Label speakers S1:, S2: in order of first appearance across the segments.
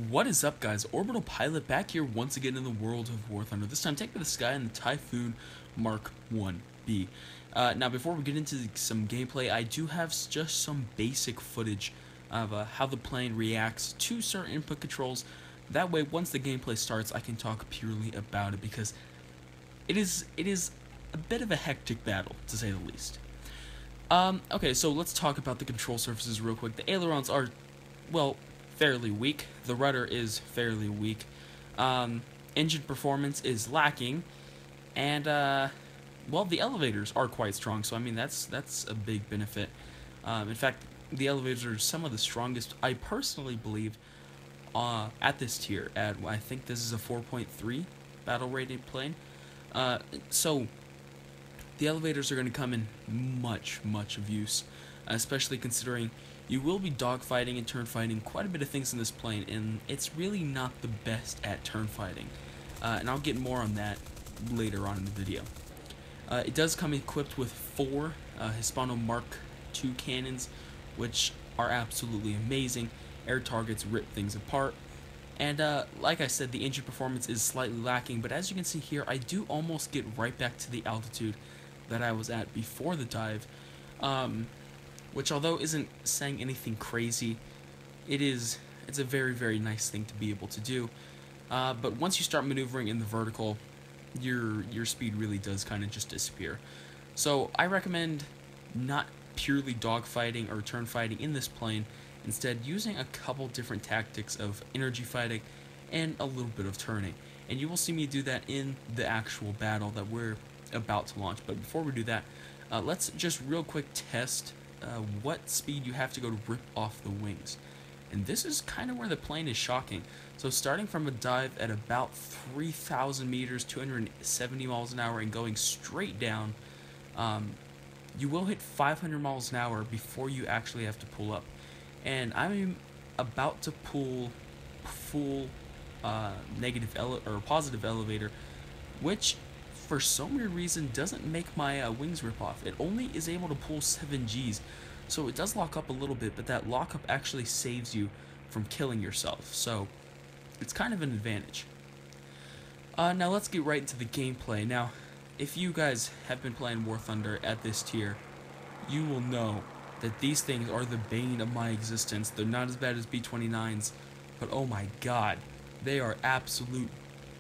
S1: What is up, guys? Orbital-Pilot back here once again in the world of Warthunder. This time take to the sky in the Typhoon mk.1B. Now before we get into some gameplay, I do have just some basic footage of how the plane reacts to certain input controls. That way once the gameplay starts I can talk purely about it, because it is a bit of a hectic battle, to say the least. Okay, so let's talk about the control surfaces real quick. The ailerons are, well, fairly weak. The rudder is fairly weak. Engine performance is lacking, and well, the elevators are quite strong. So I mean, that's a big benefit. In fact, the elevators are some of the strongest, I personally believe, at this tier. I think this is a 4.3 battle rated plane. So the elevators are going to come in much of use, especially considering you will be dogfighting and turn fighting quite a bit of things in this plane, and it's really not the best at turn fighting. And I'll get more on that later on in the video. It does come equipped with 4 Hispano Mark II cannons, which are absolutely amazing. Air targets rip things apart. And like I said, the engine performance is slightly lacking, but as you can see here, I do almost get right back to the altitude that I was at before the dive. Which, although isn't saying anything crazy, it's a very nice thing to be able to do. But once you start maneuvering in the vertical, your speed really does kind of just disappear. So I recommend not purely dogfighting or turn fighting in this plane, instead using a couple different tactics of energy fighting and a little bit of turning. And you will see me do that in the actual battle that we're about to launch. But before we do that, let's just real quick test what speed you have to go to rip off the wings. And this is kind of where the plane is shocking. So starting from a dive at about 3,000 meters, 270 miles an hour, and going straight down, you will hit 500 miles an hour before you actually have to pull up. And I'm about to pull full positive elevator, which for some weird reason doesn't make my wings rip off. It only is able to pull 7 Gs, so it does lock up a little bit, but that lockup actually saves you from killing yourself, so it's kind of an advantage. Now let's get right into the gameplay. Now, if you guys have been playing Warthunder at this tier, you will know that these things are the bane of my existence. They're not as bad as B-29s, but oh my god, they are absolute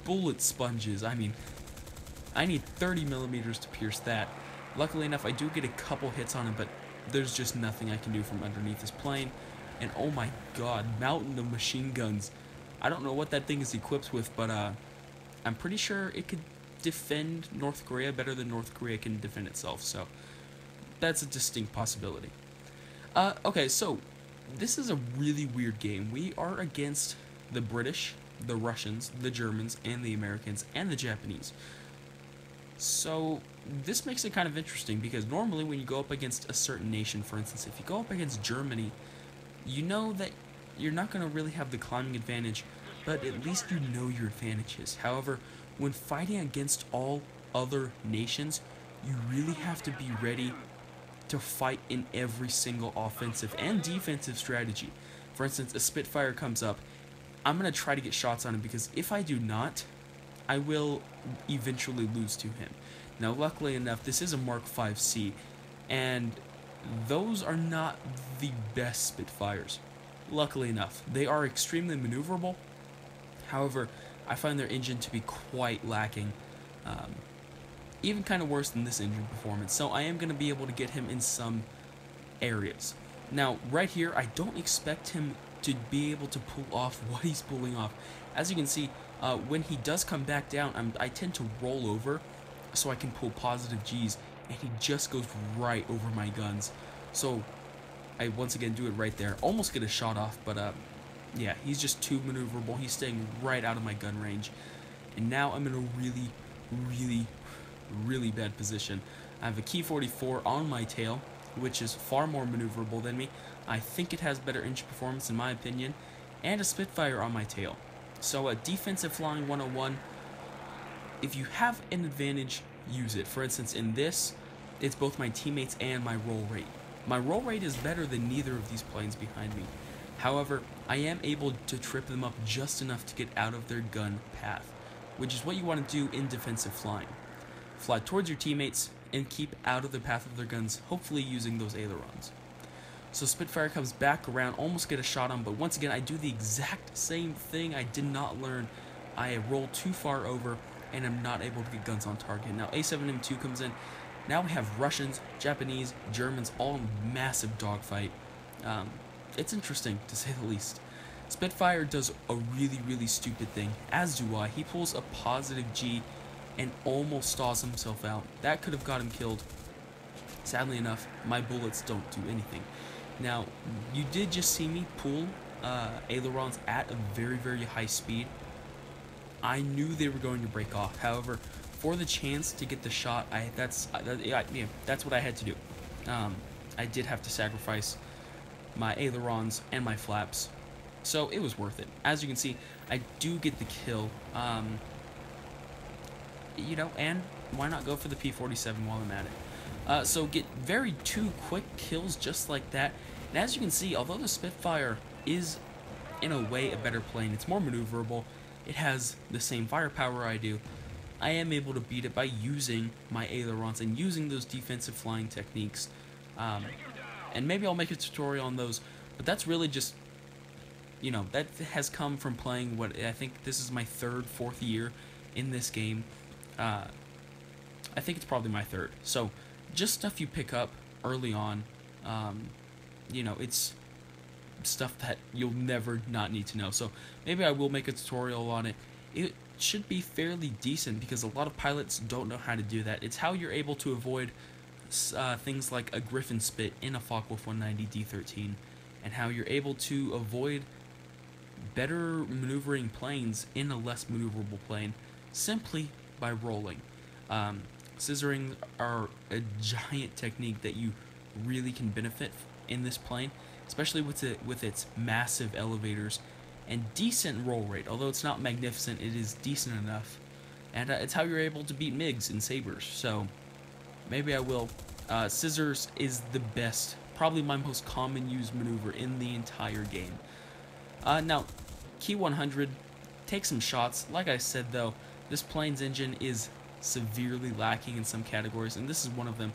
S1: bullet sponges. I mean, I need 30 millimeters to pierce that. Luckily enough, I do get a couple hits on it, but there's just nothing I can do from underneath this plane. And oh my god, mountain of machine guns. I don't know what that thing is equipped with, but I'm pretty sure it could defend North Korea better than North Korea can defend itself, so that's a distinct possibility. Okay, so this is a really weird game. We are against the British, the Russians, the Germans, and the Americans, and the Japanese. So this makes it kind of interesting, because normally when you go up against a certain nation, for instance, if you go up against Germany, you know that you're not going to really have the climbing advantage, but at least you know your advantages. However, when fighting against all other nations, you really have to be ready to fight in every single offensive and defensive strategy. For instance, a Spitfire comes up, I'm going to try to get shots on him, because if I do not, I will eventually lose to him. Now, luckily enough, this is a Mark 5C, and those are not the best Spitfires. Luckily enough, they are extremely maneuverable. However, I find their engine to be quite lacking, even kind of worse than this engine performance. So I am going to be able to get him in some areas. Now, right here, I don't expect him to be able to pull off what he's pulling off. As you can see, when he does come back down, I tend to roll over so I can pull positive Gs, and he just goes right over my guns. So I once again do it right there. Almost get a shot off, but yeah, he's just too maneuverable. He's staying right out of my gun range. And now I'm in a really bad position. I have a Key 44 on my tail, which is far more maneuverable than me. I think it has better engine performance in my opinion, and a Spitfire on my tail. So defensive flying 101, if you have an advantage, use it. For instance, in this, it's both my teammates and my roll rate. My roll rate is better than neither of these planes behind me. However, I am able to trip them up just enough to get out of their gun path, which is what you want to do in defensive flying. Fly towards your teammates and keep out of the path of their guns, hopefully using those ailerons. So Spitfire comes back around, almost get a shot on, but once again I do the exact same thing I did not learn. I roll too far over and I'm not able to get guns on target. Now A7M2 comes in. Now we have Russians, Japanese, Germans, all in massive dogfight. It's interesting, to say the least. Spitfire does a really stupid thing, as do I. He pulls a positive G and almost stalls himself out. That could have got him killed. Sadly enough, my bullets don't do anything. Now, you did just see me pull ailerons at a very high speed. I knew they were going to break off. However, for the chance to get the shot, that's what I had to do. I did have to sacrifice my ailerons and my flaps, so it was worth it. As you can see, I do get the kill. And why not go for the P-47 while I'm at it? So get two quick kills just like that. And as you can see, although the Spitfire is in a way a better plane, it's more maneuverable, it has the same firepower I do, I am able to beat it by using my ailerons and using those defensive flying techniques. And maybe I'll make a tutorial on those, but that's really just, that has come from playing what I think this is my fourth year in this game. I think it's probably my third. So just stuff you pick up early on. It's stuff that you'll never not need to know. So maybe I will make a tutorial on it. It should be fairly decent because a lot of pilots don't know how to do that. It's how you're able to avoid things like a Griffin spit in a Focke-Wulf 190 D13, and how you're able to avoid better maneuvering planes in a less maneuverable plane simply by rolling. Scissoring are a giant technique that you really can benefit in this plane, especially with its massive elevators and decent roll rate. Although it's not magnificent, it is decent enough, and it's how you're able to beat MiGs and Sabres. So maybe I will. Scissors is the best, probably my most common used maneuver in the entire game. Now, Key 100, take some shots. Like I said though, this plane's engine is severely lacking in some categories, and this is one of them.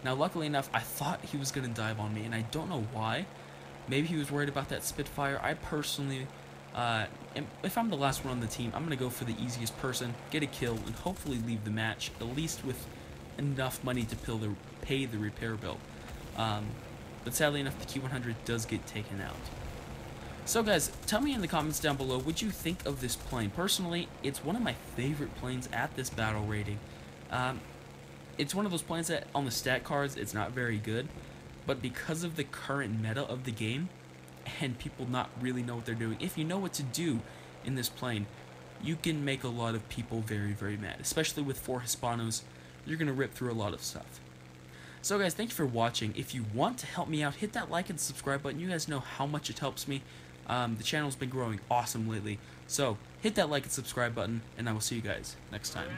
S1: Now, luckily enough, I thought he was going to dive on me, and I don't know why. Maybe he was worried about that Spitfire. I personally, if I'm the last one on the team, I'm going to go for the easiest person, get a kill, and hopefully leave the match, at least with enough money to pay the repair bill. But sadly enough, the Q100 does get taken out. So guys, tell me in the comments down below what you think of this plane. Personally, it's one of my favorite planes at this battle rating. It's one of those planes that on the stat cards, it's not very good, but because of the current meta of the game, and people not really know what they're doing, if you know what to do in this plane, you can make a lot of people very mad. Especially with 4 Hispanos, you're going to rip through a lot of stuff. So guys, thank you for watching. If you want to help me out, hit that like and subscribe button. You guys know how much it helps me. The channel's been growing awesome lately. So hit that like and subscribe button, and I will see you guys next time.